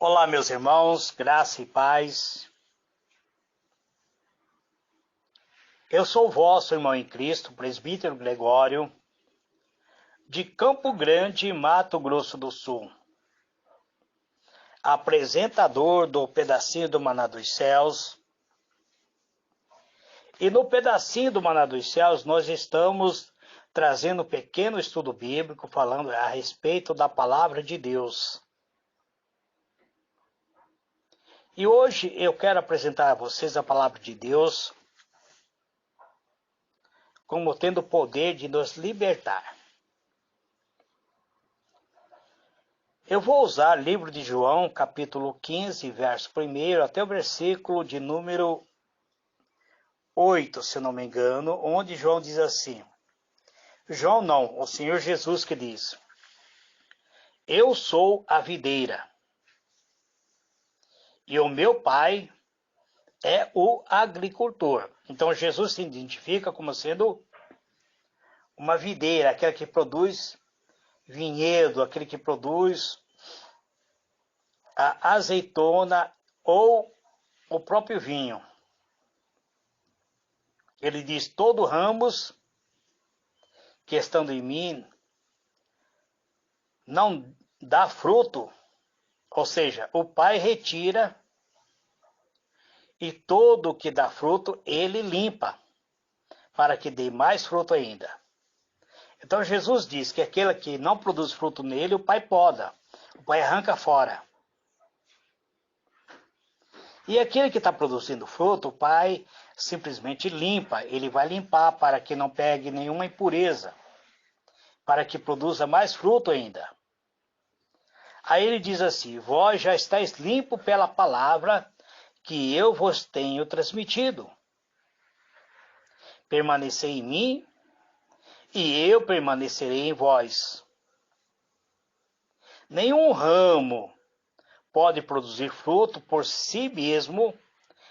Olá, meus irmãos, graça e paz. Eu sou o vosso irmão em Cristo, presbítero Gregório, de Campo Grande, Mato Grosso do Sul, apresentador do Pedacinho do Maná dos Céus. E no Pedacinho do Maná dos Céus nós estamos trazendo um pequeno estudo bíblico falando a respeito da palavra de Deus. E hoje eu quero apresentar a vocês a palavra de Deus como tendo o poder de nos libertar. Eu vou usar o livro de João, capítulo 15, verso 1 até o versículo de número 8, se eu não me engano, onde João diz assim. João não, o Senhor Jesus que diz: Eu sou a videira, e o meu pai é o agricultor. Então Jesus se identifica como sendo uma videira, aquela que produz vinhedo, aquele que produz a azeitona ou o próprio vinho. Ele diz: todo ramos que estando em mim não dá fruto, ou seja, o Pai retira, e todo que dá fruto ele limpa, para que dê mais fruto ainda. Então Jesus diz que aquele que não produz fruto nele, o Pai poda, o Pai arranca fora. E aquele que está produzindo fruto, o Pai simplesmente limpa, ele vai limpar para que não pegue nenhuma impureza, para que produza mais fruto ainda. Aí ele diz assim: vós já estáis limpo pela palavra que eu vos tenho transmitido. Permanecei em mim, e eu permanecerei em vós. Nenhum ramo pode produzir fruto por si mesmo,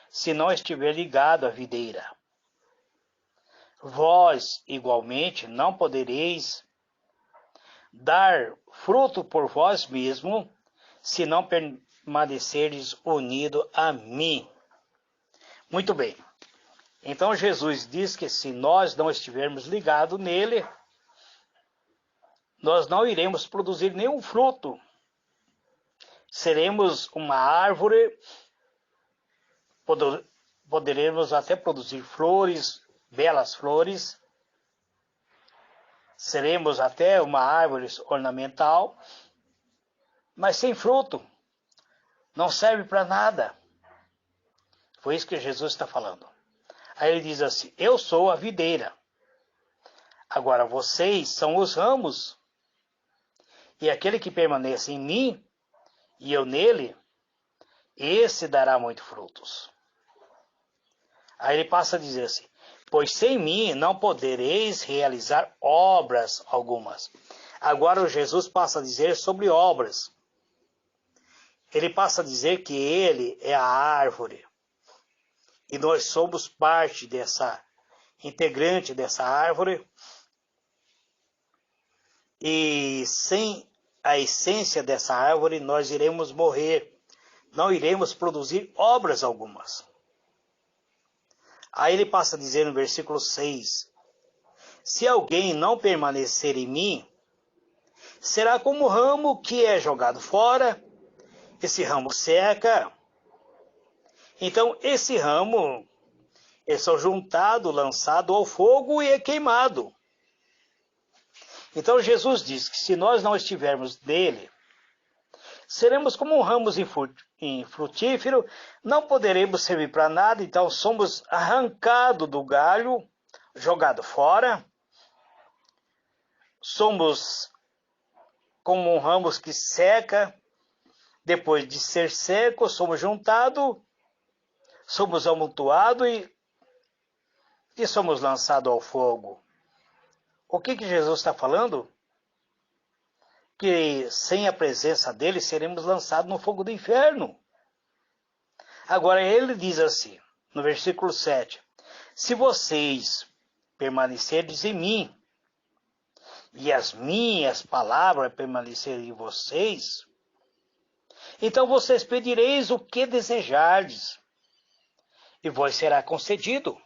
se não estiver ligado à videira. Vós, igualmente, não podereis dar fruto por vós mesmo, se não permanecerdes unido a mim. Muito bem. Então Jesus diz que se nós não estivermos ligados nele, nós não iremos produzir nenhum fruto. Seremos uma árvore, poderemos até produzir flores, belas flores. Seremos até uma árvore ornamental, mas sem fruto. Não serve para nada. Foi isso que Jesus está falando. Aí ele diz assim: eu sou a videira. Agora vocês são os ramos. E aquele que permanece em mim, e eu nele, esse dará muito frutos. Aí ele passa a dizer assim: pois sem mim não podereis realizar obras algumas. Agora o Jesus passa a dizer sobre obras. Ele passa a dizer que ele é a árvore. E nós somos parte integrante dessa árvore. E sem a essência dessa árvore nós iremos morrer. Não iremos produzir obras algumas. Aí ele passa a dizer no versículo 6. Se alguém não permanecer em mim, será como o ramo que é jogado fora. Esse ramo seca. Então esse ramo é só juntado, lançado ao fogo e é queimado. Então Jesus diz que se nós não estivermos nele, seremos como um ramo infrutífero, não poderemos servir para nada, então somos arrancados do galho, jogados fora. Somos como um ramo que seca, depois de ser seco, somos juntados, somos amontoados e somos lançados ao fogo. O que Jesus está falando? Que sem a presença dele seremos lançados no fogo do inferno. Agora ele diz assim, no versículo 7, se vocês permanecerdes em mim, e as minhas palavras permanecerem em vocês, Então vocês pedireis o que desejardes, e vos será concedido.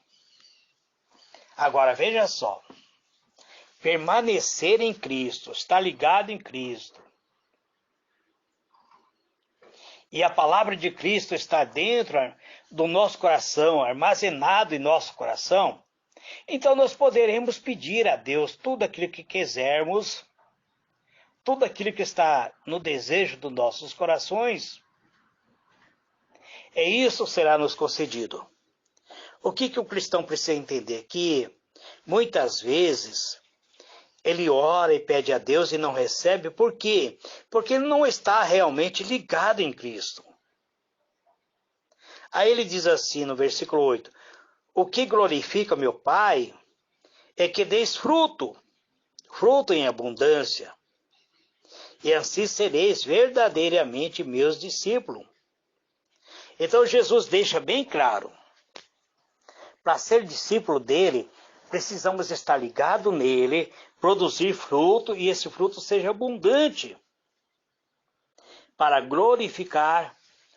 Agora veja só, permanecer em Cristo, estar ligado em Cristo, e a palavra de Cristo está dentro do nosso coração, armazenado em nosso coração, então nós poderemos pedir a Deus tudo aquilo que quisermos, tudo aquilo que está no desejo dos nossos corações, e isso será nos concedido. O que o cristão precisa entender? Que muitas vezes ele ora e pede a Deus e não recebe, por quê? Porque ele não está realmente ligado em Cristo. Aí ele diz assim no versículo 8, o que glorifica meu Pai é que deis fruto, fruto em abundância, e assim sereis verdadeiramente meus discípulos. Então Jesus deixa bem claro, para ser discípulo dele, precisamos estar ligado nele, produzir fruto, e esse fruto seja abundante, para glorificar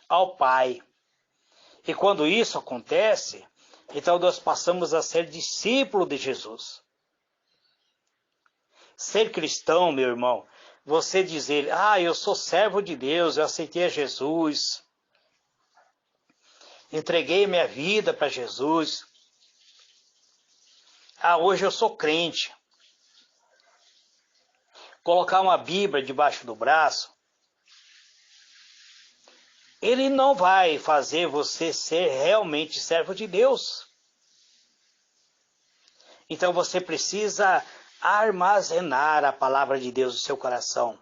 ao Pai. E quando isso acontece, então nós passamos a ser discípulo de Jesus. Ser cristão, meu irmão, você dizer, eu sou servo de Deus, eu aceitei a Jesus, entreguei minha vida para Jesus, hoje eu sou crente. Colocar uma Bíblia debaixo do braço, ele não vai fazer você ser realmente servo de Deus. Então você precisa armazenar a palavra de Deus no seu coração.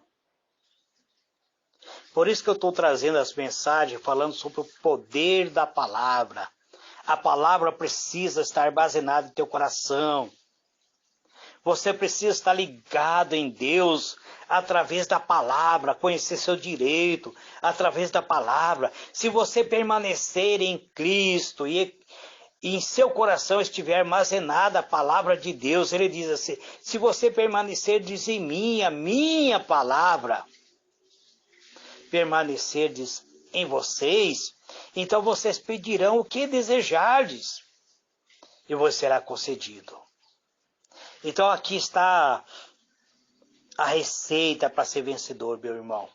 Por isso que eu estou trazendo as mensagens falando sobre o poder da palavra. A palavra precisa estar armazenada em teu coração. Você precisa estar ligado em Deus através da palavra, conhecer seu direito através da palavra. Se você permanecer em Cristo e em seu coração estiver armazenada a palavra de Deus, ele diz assim, se você permanecerdes em mim, a minha palavra permanecerdes em vocês, então vocês pedirão o que desejardes e vos será concedido. Então aqui está a receita para ser vencedor, meu irmão.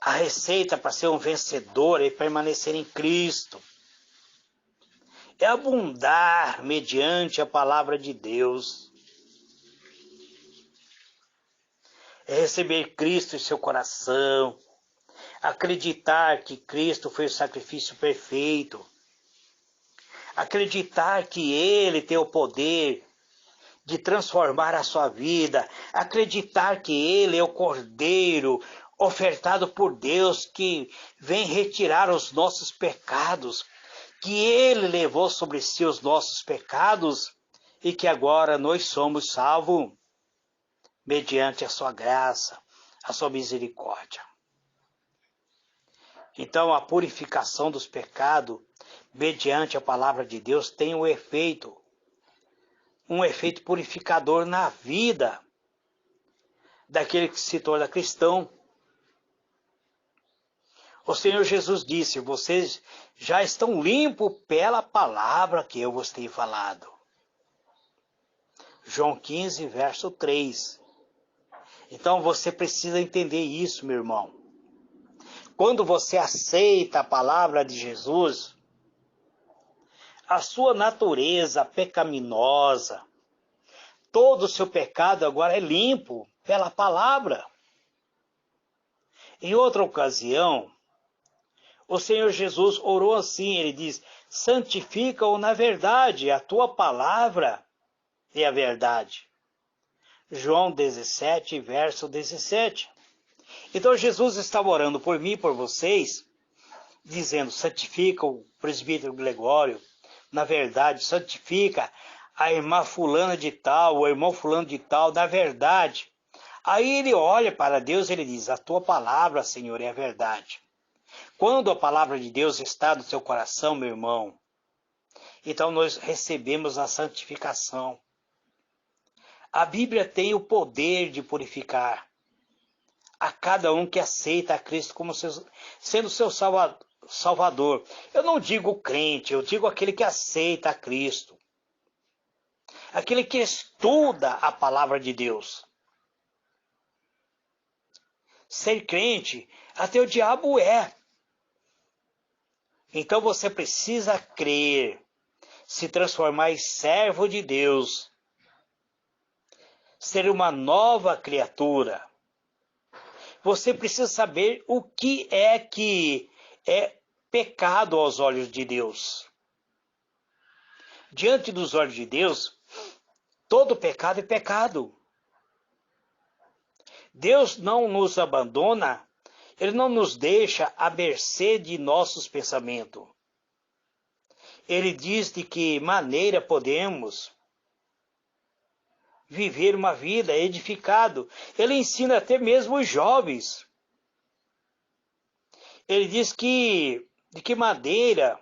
A receita para ser um vencedor é permanecer em Cristo. É abundar mediante a palavra de Deus. É receber Cristo em seu coração. Acreditar que Cristo foi o sacrifício perfeito. Acreditar que Ele tem o poder de transformar a sua vida. Acreditar que Ele é o Cordeiro ofertado por Deus que vem retirar os nossos pecados. Que Ele levou sobre si os nossos pecados e que agora nós somos salvos mediante a sua graça, a sua misericórdia. Então a purificação dos pecados mediante a palavra de Deus tem um efeito purificador na vida daquele que se torna cristão. O Senhor Jesus disse, vocês já estão limpos pela palavra que eu vos tenho falado. João 15, verso 3. Então você precisa entender isso, meu irmão. Quando você aceita a palavra de Jesus, a sua natureza pecaminosa, todo o seu pecado agora é limpo pela palavra. Em outra ocasião, o Senhor Jesus orou assim, ele diz, santifica-o na verdade, a tua palavra é a verdade. João 17, verso 17. Então Jesus estava orando por mim e por vocês, dizendo, santifica o presbítero Gregório, na verdade, santifica a irmã fulana de tal, o irmão fulano de tal, na verdade. Aí ele olha para Deus e ele diz, a tua palavra, Senhor, é a verdade. Quando a palavra de Deus está no seu coração, meu irmão, então nós recebemos a santificação. A Bíblia tem o poder de purificar a cada um que aceita a Cristo como sendo seu Salvador. Eu não digo crente, eu digo aquele que aceita a Cristo. Aquele que estuda a palavra de Deus. Ser crente, até o diabo é. Então você precisa crer, se transformar em servo de Deus, ser uma nova criatura. Você precisa saber o que é pecado aos olhos de Deus. Diante dos olhos de Deus, todo pecado é pecado. Deus não nos abandona, Ele não nos deixa à mercê de nossos pensamentos. Ele diz de que maneira podemos viver uma vida edificada. Ele ensina até mesmo os jovens. Ele diz que de que maneira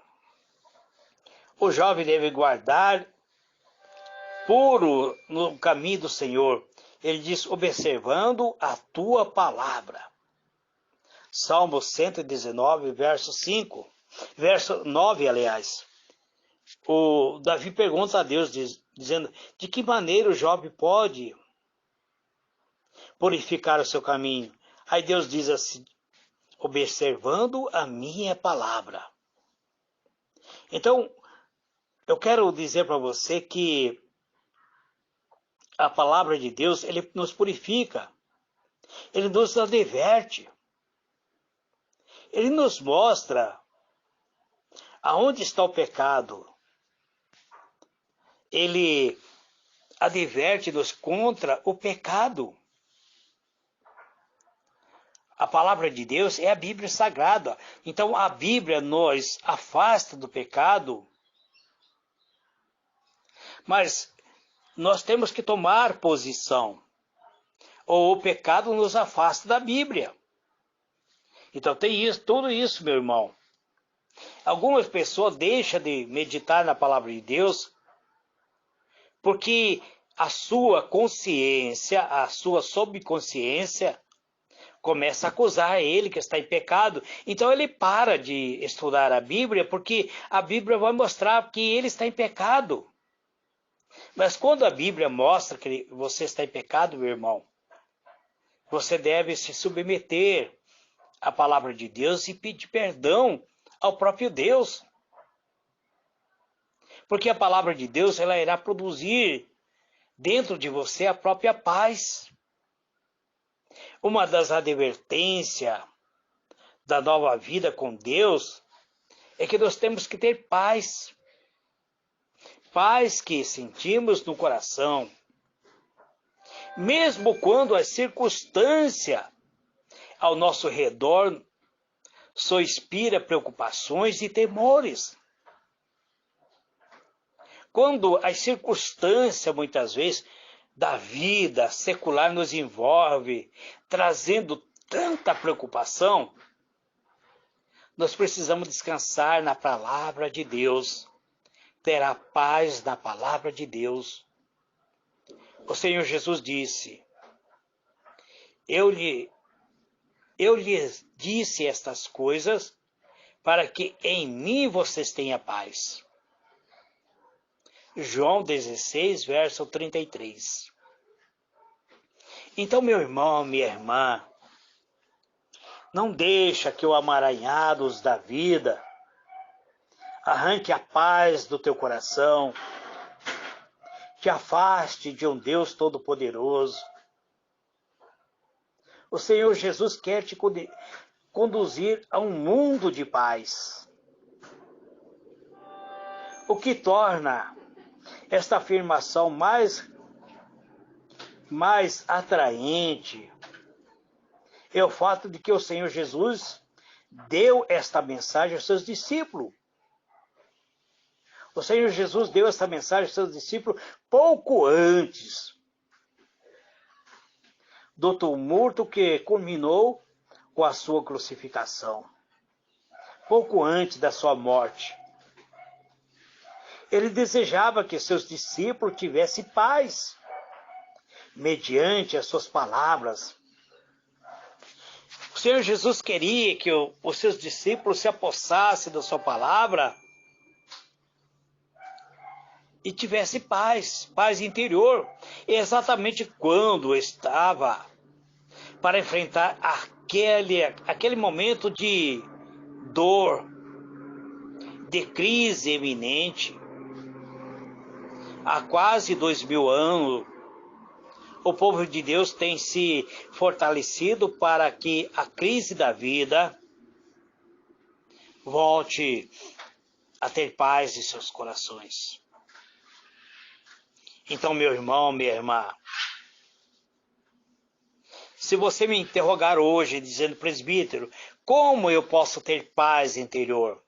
o jovem deve guardar puro no caminho do Senhor. Ele diz, observando a tua palavra. Salmo 119, verso 5. Verso 9, aliás. O Davi pergunta a Deus, dizendo, de que maneira o jovem pode purificar o seu caminho? Aí Deus diz assim, observando a minha palavra. Então, eu quero dizer para você que a palavra de Deus, ele nos purifica. Ele nos adverte. Ele nos mostra aonde está o pecado. Ele adverte-nos contra o pecado. A palavra de Deus é a Bíblia Sagrada. Então a Bíblia nos afasta do pecado. Mas nós temos que tomar posição. Ou o pecado nos afasta da Bíblia. Então tem isso, tudo isso, meu irmão. Algumas pessoas deixam de meditar na palavra de Deus porque a sua consciência, a sua subconsciência começa a acusar ele que está em pecado. Então ele para de estudar a Bíblia porque a Bíblia vai mostrar que ele está em pecado. Mas quando a Bíblia mostra que você está em pecado, meu irmão, você deve se submeter à palavra de Deus e pedir perdão ao próprio Deus. Porque a palavra de Deus, ela irá produzir dentro de você a própria paz. Uma das advertências da nova vida com Deus é que nós temos que ter paz. Paz que sentimos no coração. Mesmo quando as circunstâncias ao nosso redor só inspira preocupações e temores. Quando as circunstâncias, muitas vezes, da vida secular nos envolve, trazendo tanta preocupação, nós precisamos descansar na palavra de Deus, ter a paz na palavra de Deus. O Senhor Jesus disse, eu lhes disse estas coisas para que em mim vocês tenham paz. João 16, verso 33. Então, meu irmão, minha irmã, não deixa que o amaranhados da vida arranque a paz do teu coração, te afaste de um Deus Todo-Poderoso. O Senhor Jesus quer te conduzir a um mundo de paz. O que torna esta afirmação mais atraente é o fato de que o Senhor Jesus deu esta mensagem aos seus discípulos. O Senhor Jesus deu esta mensagem aos seus discípulos pouco antes do tumulto que culminou com a sua crucificação. Pouco antes da sua morte. Ele desejava que seus discípulos tivessem paz. mediante as suas palavras. O Senhor Jesus queria que os seus discípulos se apossassem da sua palavra e tivesse paz, paz interior. E exatamente quando estava para enfrentar aquele momento de dor, de crise iminente, há quase 2000 anos, o povo de Deus tem se fortalecido para que a crise da vida volte a ter paz em seus corações. Então, meu irmão, minha irmã, se você me interrogar hoje, dizendo, presbítero, como eu posso ter paz interior?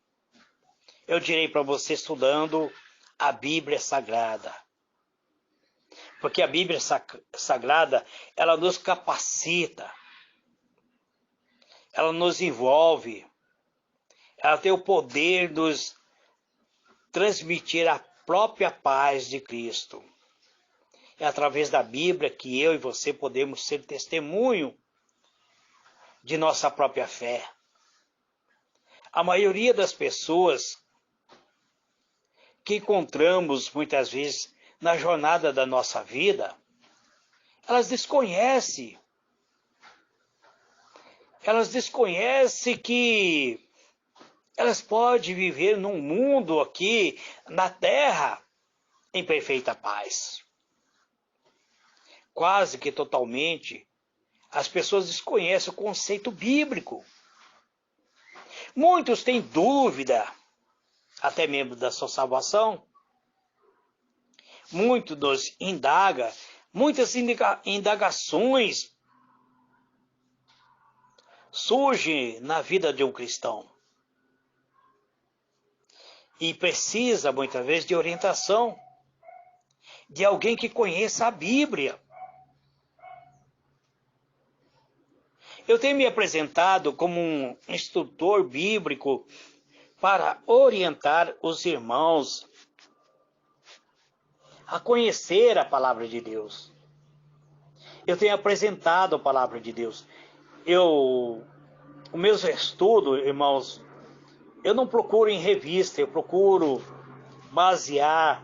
Eu direi para você estudando a Bíblia Sagrada. Porque a Bíblia Sagrada, ela nos capacita, ela nos envolve, ela tem o poder de nos transmitir a própria paz de Cristo. É através da Bíblia que eu e você podemos ser testemunho de nossa própria fé. A maioria das pessoas que encontramos muitas vezes na jornada da nossa vida, elas desconhecem que elas podem viver num mundo aqui, na terra, em perfeita paz. Quase que totalmente, as pessoas desconhecem o conceito bíblico. Muitos têm dúvida, até mesmo da sua salvação. Muitos nos indagam, muitas indagações surgem na vida de um cristão. E precisa, muitas vezes, de orientação, de alguém que conheça a Bíblia. Eu tenho me apresentado como um instrutor bíblico para orientar os irmãos a conhecer a palavra de Deus. Eu tenho apresentado a palavra de Deus. O meu estudo, irmãos, eu não procuro em revista, eu procuro basear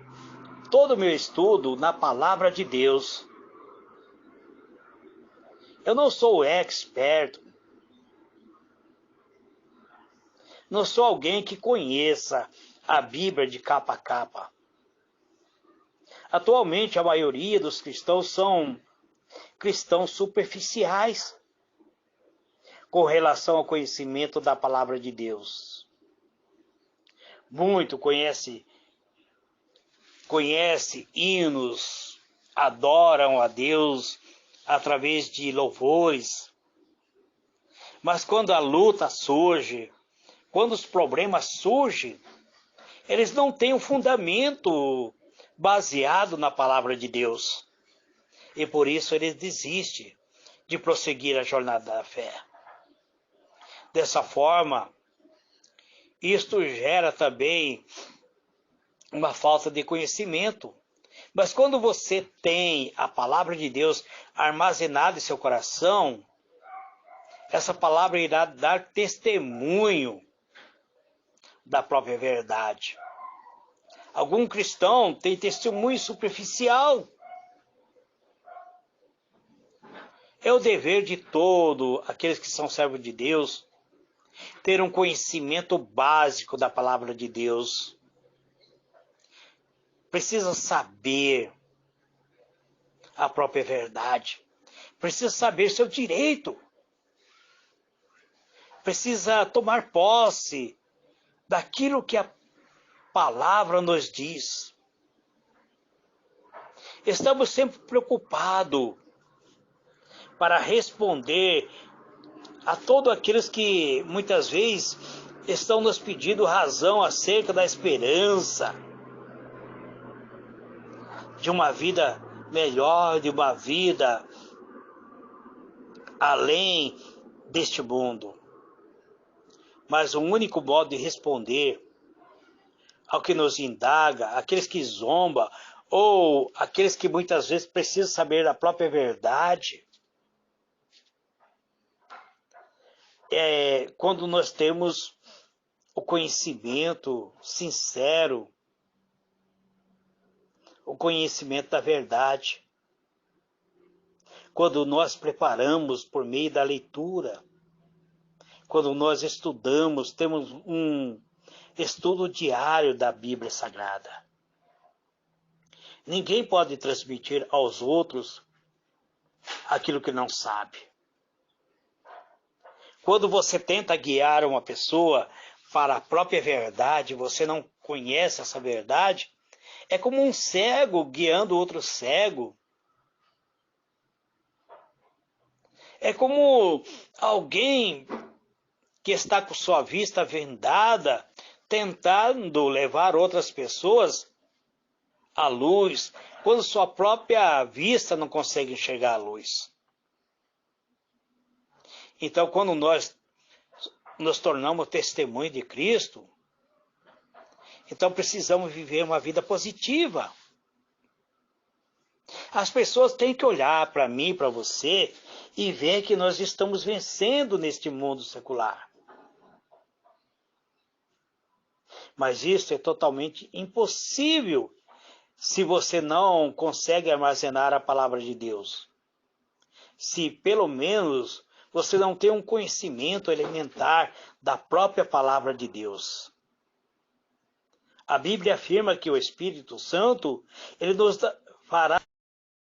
todo o meu estudo na palavra de Deus. Eu não sou expert, não sou alguém que conheça a Bíblia de capa a capa. Atualmente, a maioria dos cristãos são cristãos superficiais com relação ao conhecimento da palavra de Deus. Muito conhece hinos, adoram a Deus através de louvores. Mas quando a luta surge, quando os problemas surgem, eles não têm um fundamento baseado na palavra de Deus. E por isso eles desistem de prosseguir a jornada da fé. Dessa forma, isto gera também uma falta de conhecimento. Mas quando você tem a palavra de Deus armazenada em seu coração, essa palavra irá dar testemunho da própria verdade. Algum cristão tem testemunho superficial. É o dever de todos aqueles que são servos de Deus ter um conhecimento básico da palavra de Deus. Precisa saber a própria verdade. Precisa saber seu direito. Precisa tomar posse daquilo que a palavra nos diz. Estamos sempre preocupados para responder a todos aqueles que muitas vezes estão nos pedindo razão acerca da esperança de uma vida melhor, de uma vida além deste mundo. Mas o único modo de responder ao que nos indaga, aqueles que zombam ou aqueles que muitas vezes precisam saber a própria verdade, quando nós temos o conhecimento sincero, o conhecimento da verdade, quando nós preparamos por meio da leitura, quando nós estudamos, temos um estudo diário da Bíblia Sagrada. Ninguém pode transmitir aos outros aquilo que não sabe. Quando você tenta guiar uma pessoa para a própria verdade, você não conhece essa verdade, é como um cego guiando outro cego. É como alguém que está com sua vista vendada, tentando levar outras pessoas à luz, quando sua própria vista não consegue enxergar a luz. Então, quando nós nos tornamos testemunho de Cristo, então precisamos viver uma vida positiva. As pessoas têm que olhar para mim, para você, e ver que nós estamos vencendo neste mundo secular. Mas isso é totalmente impossível se você não consegue armazenar a palavra de Deus. Se pelo menos você não tem um conhecimento elementar da própria palavra de Deus. A Bíblia afirma que o Espírito Santo, ele nos fará